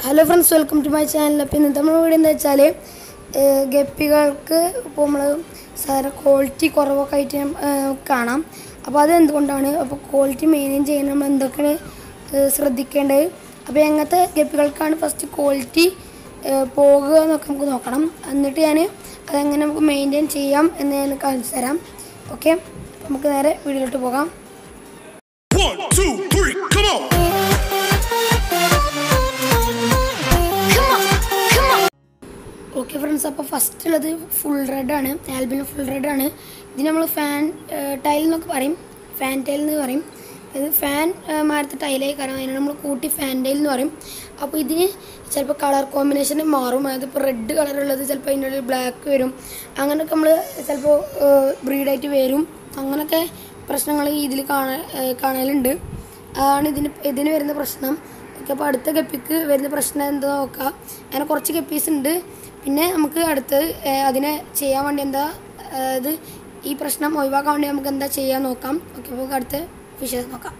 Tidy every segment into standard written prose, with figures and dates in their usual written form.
Hello friends, welcome to my channel. അപ്പോൾ ഇന്നത്തെ നമ്മൾ ഇവിടെ എന്താ വെച്ചാൽ ഗപ്പികൾക്ക് ഇപ്പോൾ നമ്മൾ സാധാരണ ക്വാളിറ്റി കുറവൊക്കെ ആയിട്ട് കാണാം. അപ്പോൾ അതെന്തുകൊണ്ടാണ്, അപ്പോൾ ക്വാളിറ്റി മെയിൻറ്റെയിൻ ചെയ്യാൻ നമ്മൾ എന്തൊക്കെയാണ് ശ്രദ്ധിക്കേണ്ടത്, അപ്പോൾ എങ്ങനത്തെ ഗപ്പികൾക്കാണ് ഫസ്റ്റ് ക്വാളിറ്റി പോകുക എന്നൊക്കെ നമുക്ക് നോക്കണം. എന്നിട്ട് ഞാൻ അതെങ്ങനെ നമുക്ക് മെയിൻറ്റെയിൻ ചെയ്യാം എന്ന് ഞാൻ കാണിച്ചു തരാം. ഓക്കെ, നമുക്ക് നേരെ വീഡിയോയിലോട്ട് പോകാം. ഓക്കെ ഫ്രണ്ട്സ്, അപ്പോൾ ഫസ്റ്റ് ഉള്ളത് ഫുൾ റെഡാണ്. ആൽബിനോ ഫുൾ റെഡാണ്. ഇതിന് നമ്മൾ ഫാൻ ടൈൽ എന്നൊക്കെ പറയും, ഫാൻ ടൈൽ എന്ന് പറയും. അത് ഫാൻ മാരത്തെ ടൈലായി കാരണം അതിന് നമ്മൾ കൂട്ടി ഫാൻ ടൈൽ എന്ന് പറയും. അപ്പോൾ ഇതിന് ചിലപ്പോൾ കളർ കോമ്പിനേഷൻ മാറും. അതായത് ഇപ്പോൾ റെഡ് കളറുള്ളത് ചിലപ്പോൾ അതിൻ്റെ ഉള്ളിൽ ബ്ലാക്ക് വരും. അങ്ങനെയൊക്കെ നമ്മൾ ചിലപ്പോൾ ബ്രീഡായിട്ട് വരും. അങ്ങനെയൊക്കെ പ്രശ്നങ്ങൾ ഇതിൽ കാണലുണ്ട്. അതാണ് ഇതിന് വരുന്ന പ്രശ്നം. ഓക്കെ, അപ്പോൾ അടുത്ത ഗപ്പിക്ക് വരുന്ന പ്രശ്നം എന്താ നോക്കാം. അങ്ങനെ കുറച്ച് ഗപ്പീസ് ഉണ്ട്. പിന്നെ നമുക്ക് അടുത്ത് അതിനെ ചെയ്യാൻ വേണ്ടി എന്താ, അതായത് ഈ പ്രശ്നം ഒഴിവാക്കാൻ വേണ്ടി നമുക്ക് എന്താ ചെയ്യാൻ നോക്കാം. ഓക്കെ, അപ്പോൾ അടുത്ത ഫിഷസ് നോക്കാം.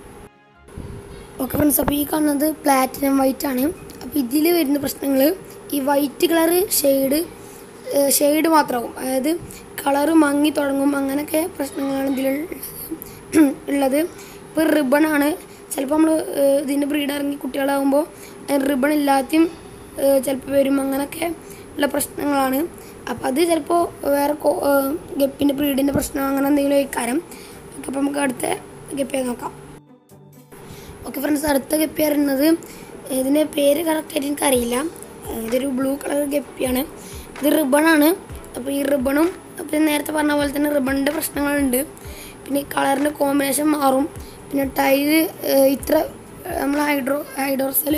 ഓക്കെ ഫ്രണ്ട്സ്, അപ്പോൾ ഈ കാണുന്നത് പ്ലാറ്റിനം വൈറ്റ് ആണ്. അപ്പോൾ ഇതിൽ വരുന്ന പ്രശ്നങ്ങൾ ഈ വൈറ്റ് കളർ ഷെയ്ഡ് മാത്രമാകും. അതായത് കളറ് മങ്ങി തുടങ്ങും. അങ്ങനെയൊക്കെ പ്രശ്നങ്ങളാണ് ഇതിലുള്ളത്. ഇപ്പോൾ റിബണാണ്. ചിലപ്പോൾ നമ്മൾ ഇതിൻ്റെ ബ്രീഡ് ഇറങ്ങി കുട്ടികളാകുമ്പോൾ റിബൺ ഇല്ലാത്തയും ചിലപ്പോൾ വരും. അങ്ങനെയൊക്കെ ഉള്ള പ്രശ്നങ്ങളാണ്. അപ്പോൾ അത് ചിലപ്പോൾ വേറെ ഗപ്പിൻ്റെ ബ്രീഡിൻ്റെ പ്രശ്നം അങ്ങനെ എന്തെങ്കിലും ഇക്കാരം. ഓക്കെ, അപ്പോൾ നമുക്ക് അടുത്ത ഗപ്പിയെ നോക്കാം. ഓക്കെ ഫ്രണ്ട്സ്, അടുത്ത ഗപ്പി പറയുന്നത്, ഇതിൻ്റെ പേര് കറക്റ്റായിട്ട് എനിക്കറിയില്ല. ഇതൊരു ബ്ലൂ കളർ ഗപ്പിയാണ്. ഇത് റിബണാണ്. അപ്പോൾ ഈ റിബണും പിന്നെ നേരത്തെ പറഞ്ഞ പോലെ തന്നെ റിബണിൻ്റെ പ്രശ്നങ്ങളുണ്ട്. പിന്നെ ഈ കളറിൻ്റെ കോമ്പിനേഷൻ മാറും. പിന്നെ ടൈല് ഇത്ര നമ്മൾ ഹൈഡ്രോസൽ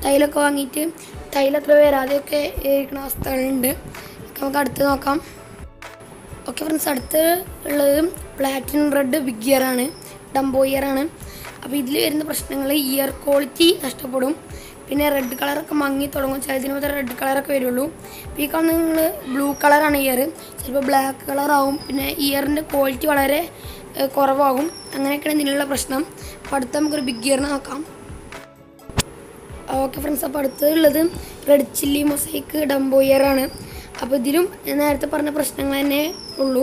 ടൈലൊക്കെ വാങ്ങിയിട്ട് ടൈലത്ര വരാതെയൊക്കെ ഇരിക്കുന്ന അവസ്ഥകളുണ്ട്. നമുക്ക് അടുത്ത് നോക്കാം. ഓക്കെ ഫ്രണ്ട്സ്, അടുത്ത് ഉള്ളത് പ്ലാറ്റിനം റെഡ് ബിഗ് ഇയറാണ്, ഡംബോ ഇയറാണ്. അപ്പോൾ ഇതിൽ വരുന്ന പ്രശ്നങ്ങൾ ഇയർ ക്വാളിറ്റി നഷ്ടപ്പെടും. പിന്നെ റെഡ് കളറൊക്കെ മങ്ങി തുടങ്ങും. ചിലതിന് മാത്രമേ റെഡ് കളറൊക്കെ വരുള്ളൂ. അപ്പോൾ ഈ കാണുന്ന നിങ്ങൾ ബ്ലൂ കളറാണ് ഇയർ, ചിലപ്പോൾ ബ്ലാക്ക് കളറാവും. പിന്നെ ഇയറിൻ്റെ ക്വാളിറ്റി വളരെ കുറവാകും. അങ്ങനെയൊക്കെയാണ് ഇതിനുള്ള പ്രശ്നം. അപ്പോൾ അടുത്ത് നമുക്കൊരു ബിഗ് ഇയറിനെ നോക്കാം. ഓക്കെ ഫ്രണ്ട്സ്, അപ്പോൾ അടുത്തുള്ളത് റെഡ് ചില്ലി മൊസൈക്ക് ഡംബോ ഇയറാണ്. അപ്പോൾ ഇതിലും നേരത്തെ പറഞ്ഞ പ്രശ്നങ്ങൾ തന്നെ ഉള്ളൂ.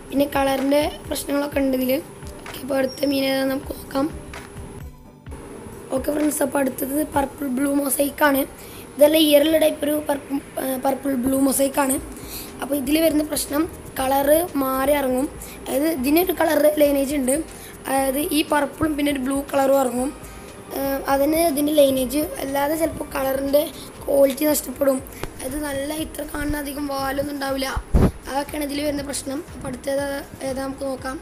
പിന്നെ കളറിൻ്റെ പ്രശ്നങ്ങളൊക്കെ ഉണ്ട് ഇതിൽ. ഓക്കെ, അപ്പോൾ അടുത്ത മീൻ ഏതാണെന്ന് നമുക്ക് നോക്കാം. ഓക്കെ ഫ്രണ്ട്സ്, അപ്പോൾ അടുത്തത് പർപ്പിൾ ബ്ലൂ മൊസൈക്കാണ്. ഇതെല്ലാം ഇയറിലുള്ള ടൈപ്പ് ഒരു പർപ്പിൾ ബ്ലൂ മൊസൈക്കാണ്. അപ്പോൾ ഇതിൽ വരുന്ന പ്രശ്നം കളറ് മാറി ഇറങ്ങും. അതായത് ഇതിനൊരു കളർ ലൈനേജ് ഉണ്ട്. അതായത് ഈ പർപ്പിളും പിന്നെ ഒരു ബ്ലൂ കളറും ഇറങ്ങും. അതിന് ഇതിൻ്റെ ലൈനേജ് അല്ലാതെ ചിലപ്പോൾ കളറിൻ്റെ ക്വാളിറ്റി നഷ്ടപ്പെടും. അത് നല്ല ഇത്ര കാണുന്ന അധികം വാലൊന്നും ഉണ്ടാവില്ല. അതൊക്കെയാണ് ഇതിൽ വരുന്ന പ്രശ്നം. അപ്പോൾ അടുത്തത് ഏതാ നമുക്ക് നോക്കാം.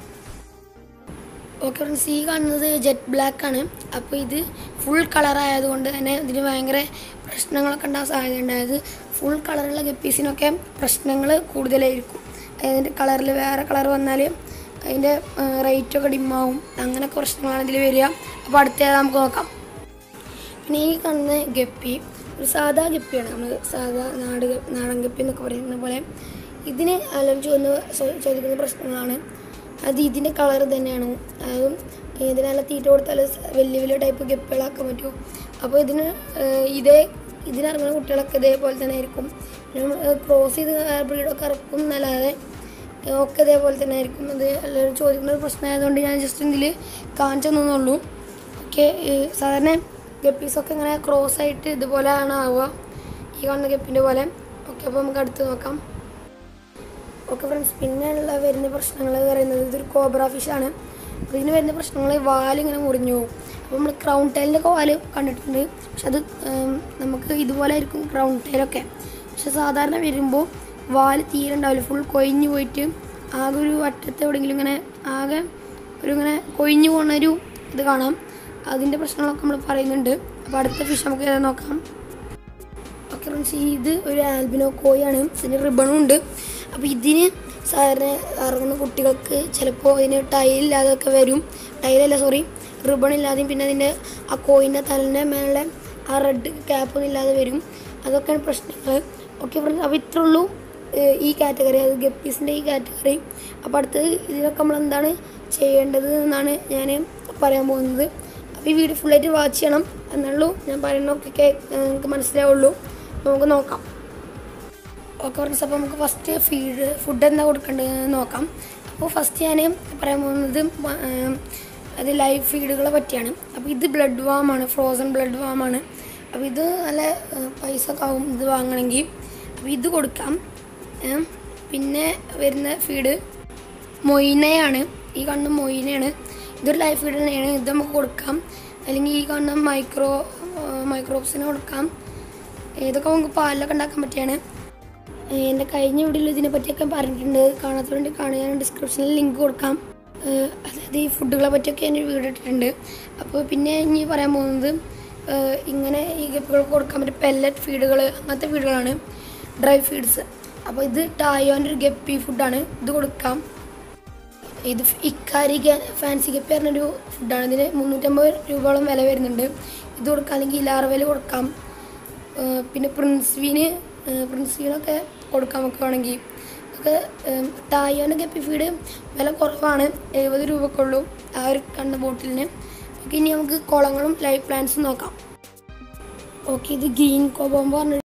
ഓക്കെ ഫ്രണ്ട്സ്, ഈ കാണുന്നത് ജെറ്റ് ബ്ലാക്ക് ആണ്. അപ്പോൾ ഇത് ഫുൾ കളറായതുകൊണ്ട് തന്നെ ഇതിന് ഭയങ്കര പ്രശ്നങ്ങളൊക്കെ ഉണ്ടാകാൻ സാധ്യതയുണ്ട്. അതായത് ഫുൾ കളറുള്ള ഗപ്പീസിനൊക്കെ പ്രശ്നങ്ങൾ കൂടുതലായിരിക്കും. അതിൻ്റെ കളറിൽ വേറെ കളർ വന്നാൽ അതിൻ്റെ റേറ്റൊക്കെ ഡിമ്മാവും. അങ്ങനെയൊക്കെ പ്രശ്നങ്ങളാണ് ഇതിൽ വരിക. അപ്പോൾ അടുത്ത നമുക്ക് നോക്കാം. പിന്നെ ഈ കാണുന്ന ഗപ്പി ഒരു സാധാ ഗപ്പിയാണ്. നമ്മൾ സാധാ നാടൻ ഗപ്പി എന്നൊക്കെ പറയുന്ന പോലെ ഇതിന് ആലോചിച്ച് ചോദിക്കുന്ന പ്രശ്നങ്ങളാണ്. അത് ഇതിൻ്റെ കളർ തന്നെയാണ്. അതും ഇതിനെല്ല തീറ്റ കൊടുത്താൽ വലിയ വലിയ ടൈപ്പ് ഗപ്പികളാക്കാൻ പറ്റും. അപ്പോൾ ഇതിനിറങ്ങുന്ന കുട്ടികളൊക്കെ ഇതേപോലെ തന്നെ ആയിരിക്കും. ക്രോസ് ചെയ്ത് ബ്രീഡൊക്കെ ഇറക്കും എന്നല്ലാതെ ഒക്കെ ഇതേപോലെ തന്നെ ആയിരിക്കും. അത് എല്ലാവരും ചോദിക്കുന്ന ഒരു പ്രശ്നമായതുകൊണ്ട് ഞാൻ ജസ്റ്റ് ഇതിൽ കാണിച്ചു തന്നുള്ളൂ. ഓക്കെ, സാധാരണ ഗപ്പീസൊക്കെ ഇങ്ങനെ ക്രോസ് ആയിട്ട് ഇതുപോലെയാണ് ആവുക, ഈ കാണുന്ന ഗപ്പിൻ്റെ പോലെ. ഓക്കെ, അപ്പോൾ നമുക്ക് അടുത്ത് നോക്കാം. ഓക്കെ ഫ്രണ്ട്സ്, പിന്നെ വരുന്ന പ്രശ്നങ്ങൾ പറയുന്നത് ഇതൊരു കോബ്ര ഫിഷാണ്. അപ്പോൾ ഇതിന് വരുന്ന പ്രശ്നങ്ങൾ വാലിങ്ങനെ മുറിഞ്ഞു പോകും. അപ്പോൾ നമ്മൾ ക്രൗൺ ടൈലിൻ്റെ ഒക്കെ വാല് കണ്ടിട്ടുണ്ട്. പക്ഷെ അത് നമുക്ക് ഇതുപോലെ ആയിരിക്കും ക്രൗൺ ടൈലൊക്കെ. പക്ഷെ സാധാരണ വരുമ്പോൾ വാല് തീരെ ഉണ്ടാവില്ല, ഫുൾ കൊഴിഞ്ഞു പോയിട്ട് ആകെ ഒരു അറ്റത്ത് എവിടെയെങ്കിലും ഇങ്ങനെ ആകെ ഇങ്ങനെ കൊഴിഞ്ഞു പോകുന്നൊരു ഇത് കാണാം. അതിൻ്റെ പ്രശ്നങ്ങളൊക്കെ നമ്മൾ പറയുന്നുണ്ട്. അപ്പോൾ അടുത്ത ഫിഷ് നമുക്ക് ഏതാ നോക്കാം. ഓക്കെ ഫ്രണ്ട്സ്, ഇത് ഒരു ആൽബിനോ കോയാണ്. ഇതിന് റിബണും ഉണ്ട്. അപ്പോൾ ഇതിന് സാധാരണ ഇറങ്ങുന്ന കുട്ടികൾക്ക് ചിലപ്പോൾ ഇതിന് ടൈലില്ലാതൊക്കെ വരും. റിബൺ ഇല്ലാതെയും പിന്നെ അതിൻ്റെ ആ കോയിൻ്റെ തലൻ്റെ മേലെ ആ റെഡ് ക്യാപ്പൊന്നും ഇല്ലാതെ വരും. അതൊക്കെയാണ് പ്രശ്നങ്ങൾ. ഓക്കെ ഫ്രണ്ട്സ്, അപ്പോൾ ഇത്രേ ഉള്ളൂ ഈ കാറ്റഗറി, അത് ഗപ്പീസിൻ്റെ ഈ കാറ്റഗറി. അപ്പോൾ അടുത്തത് ഇതിനൊക്കെ നമ്മൾ എന്താണ് ചെയ്യേണ്ടത് എന്നാണ് ഞാൻ പറയാൻ പോകുന്നത്. അപ്പോൾ ഈ വീഡിയോ ഫുള്ളായിട്ട് വാച്ച് ചെയ്യണം എന്നുള്ളൂ ഞാൻ പറയുന്നതൊക്കെ നിങ്ങൾക്ക് മനസ്സിലാവുള്ളൂ. നമുക്ക് നോക്കാം. ഓക്കെ ഫ്രണ്ട്സ്, അപ്പോൾ നമുക്ക് ഫസ്റ്റ് ഫുഡ് എന്താ കൊടുക്കേണ്ടതെന്ന് നോക്കാം. അപ്പോൾ ഫസ്റ്റ് ഞാൻ പറയാൻ പോകുന്നത് അത് ലൈവ് ഫീഡുകളെ പറ്റിയാണ്. അപ്പോൾ ഇത് ബ്ലഡ് വാമാണ്, ഫ്രോസൺ ബ്ലഡ് വാമാണ്. അപ്പോൾ ഇത് നല്ല പൈസ ഒക്കെ ആവും ഇത് വാങ്ങണമെങ്കിൽ. അപ്പോൾ ഇത് കൊടുക്കാം. പിന്നെ വരുന്ന ഫീഡ് മൊയ്നയാണ്. ഈ കാണുന്ന മൊയ്നയാണ്. ഇതൊരു ലൈവ് ഫീഡ് തന്നെയാണ്. ഇത് നമുക്ക് കൊടുക്കാം. അല്ലെങ്കിൽ ഈ കാണുന്ന മൈക്രോബ്സിന് കൊടുക്കാം. ഇതൊക്കെ നമുക്ക് പാലിലൊക്കെ ഉണ്ടാക്കാൻ പറ്റിയാണ്. എൻ്റെ കഴിഞ്ഞ വീഡിയോയിൽ ഇതിനെ പറ്റിയൊക്കെ പറഞ്ഞിട്ടുണ്ട്. കാണാത്തത് വേണ്ടി കാണുക. ഞാൻ ഡിസ്ക്രിപ്ഷനിൽ ലിങ്ക് കൊടുക്കാം. അതായത് ഈ ഫുഡുകളെ പറ്റിയൊക്കെ ഞാൻ വീഡിയോ ഇട്ടിട്ടുണ്ട്. അപ്പോൾ പിന്നെ ഇനി പറയാൻ പോകുന്നത് ഇങ്ങനെ ഈ ഗപ്പികൾക്ക് കൊടുക്കാൻ പറ്റിയ പെല്ലറ്റ് ഫീഡുകൾ, അങ്ങനത്തെ ഫീഡുകളാണ് ഡ്രൈ ഫീഡ്സ്. അപ്പോൾ ഇത് ടായോൻ്റെ ഒരു ഗപ്പി ഫുഡാണ്. ഇത് കൊടുക്കാം. ഇത് ഇക്കാരി ഫാൻസി ഗപ്പി പറഞ്ഞൊരു ഫുഡാണ്. ഇതിന് 350 രൂപയോളം വില വരുന്നുണ്ട്. ഇത് കൊടുക്കാം. അല്ലെങ്കിൽ ഇലാർവെൽ കൊടുക്കാം. പിന്നെ പ്രിൻസ്വീനൊക്കെ കൊടുക്കാൻ നമുക്ക് വേണമെങ്കിൽ. ഇതൊക്കെ ടായോൻ്റെ ഗപ്പി ഫീഡ് വില കുറവാണ്, 70 രൂപക്കുള്ളൂ ആ ഒരു കണ്ട ബോട്ടിലിന്. ഓക്കെ, ഇനി നമുക്ക് കുളങ്ങളും ലൈവ് പ്ലാന്റ്സും നോക്കാം. ഓക്കെ, ഇത് ഗ്രീൻ കോബോംബോ പറഞ്ഞ